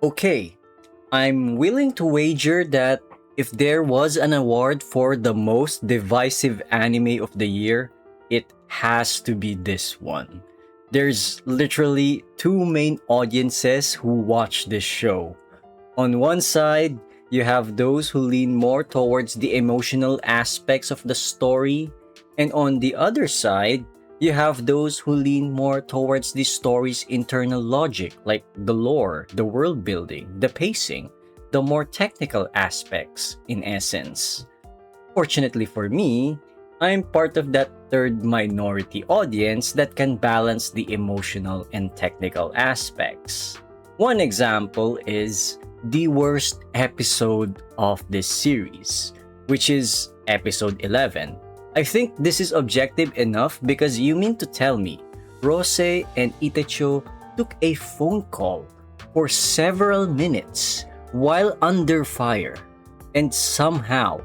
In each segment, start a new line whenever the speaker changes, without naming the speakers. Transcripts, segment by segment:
Okay, I'm willing to wager that if there was an award for the most divisive anime of the year, it has to be this one. There's literally two main audiences who watch this show. On one side, you have those who lean more towards the emotional aspects of the story, and on the other side, you have those who lean more towards the story's internal logic, like the lore, the world building, the pacing, the more technical aspects, in essence. Fortunately for me, I'm part of that third minority audience that can balance the emotional and technical aspects. One example is the worst episode of this series, which is episode 11. I think this is objective enough because you mean to tell me Rose and Itacho took a phone call for several minutes while under fire, and somehow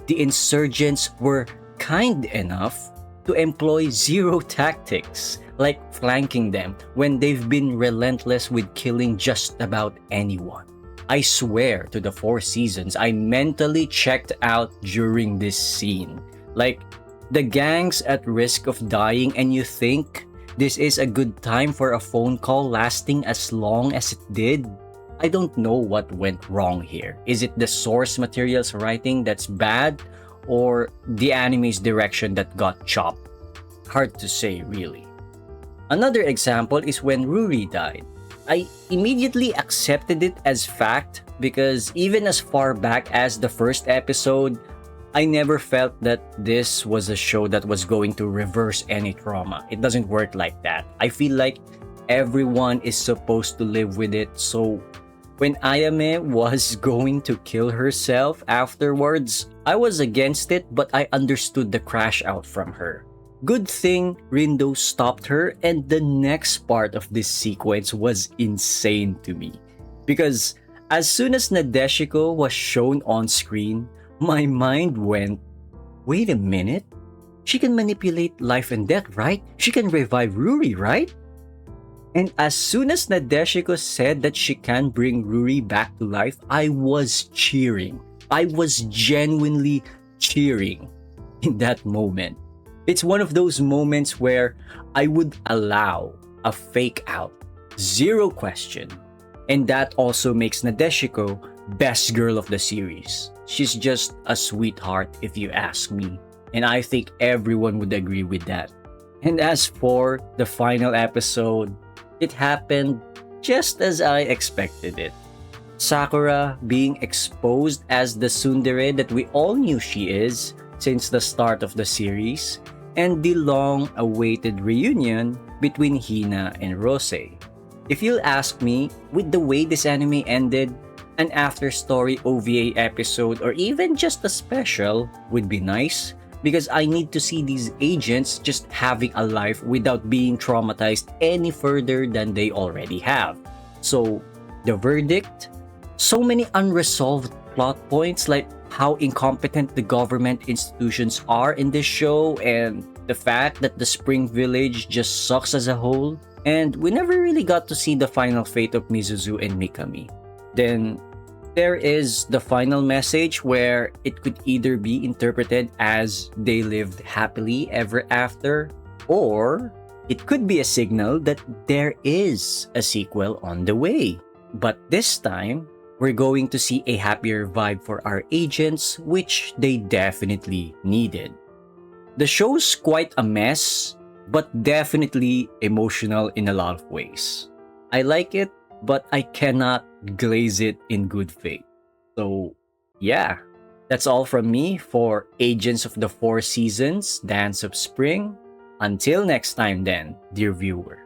the insurgents were kind enough to employ zero tactics, like flanking them when they've been relentless with killing just about anyone. I swear to the four seasons, I mentally checked out during this scene. Like, the gang's at risk of dying, and you think this is a good time for a phone call lasting as long as it did? I don't know what went wrong here. Is it the source material's writing that's bad, or the anime's direction that got chopped? Hard to say, really. Another example is when Ruri died. I immediately accepted it as fact because even as far back as the first episode, I never felt that this was a show that was going to reverse any trauma. It doesn't work like that. I feel like everyone is supposed to live with it, so when Ayame was going to kill herself afterwards, I was against it, but I understood the crash out from her. Good thing Rindo stopped her, and the next part of this sequence was insane to me. Because as soon as Nadeshiko was shown on screen, my mind went, wait a minute? She can manipulate life and death, right? She can revive Ruri, right? And as soon as Nadeshiko said that she can bring Ruri back to life, I was cheering. I was genuinely cheering in that moment. It's one of those moments where I would allow a fake out, zero question. And that also makes Nadeshiko best girl of the series. She's just a sweetheart if you ask me. And I think everyone would agree with that. And as for the final episode, it happened just as I expected it. Sakura being exposed as the tsundere that we all knew she is since the start of the series, and the long-awaited reunion between Hina and Rose. If you'll ask me, with the way this anime ended, an after-story OVA episode or even just a special would be nice, because I need to see these agents just having a life without being traumatized any further than they already have. So, the verdict? So many unresolved plot points, like how incompetent the government institutions are in this show, and the fact that the Spring Village just sucks as a whole, and we never really got to see the final fate of Mizuzu and Mikami. Then, there is the final message where it could either be interpreted as they lived happily ever after, or it could be a signal that there is a sequel on the way. But this time, we're going to see a happier vibe for our agents, which they definitely needed. The show's quite a mess, but definitely emotional in a lot of ways. I like it, but I cannot glaze it in good faith. So, yeah, that's all from me for Agents of the Four Seasons, Dance of Spring. Until next time then, dear viewer.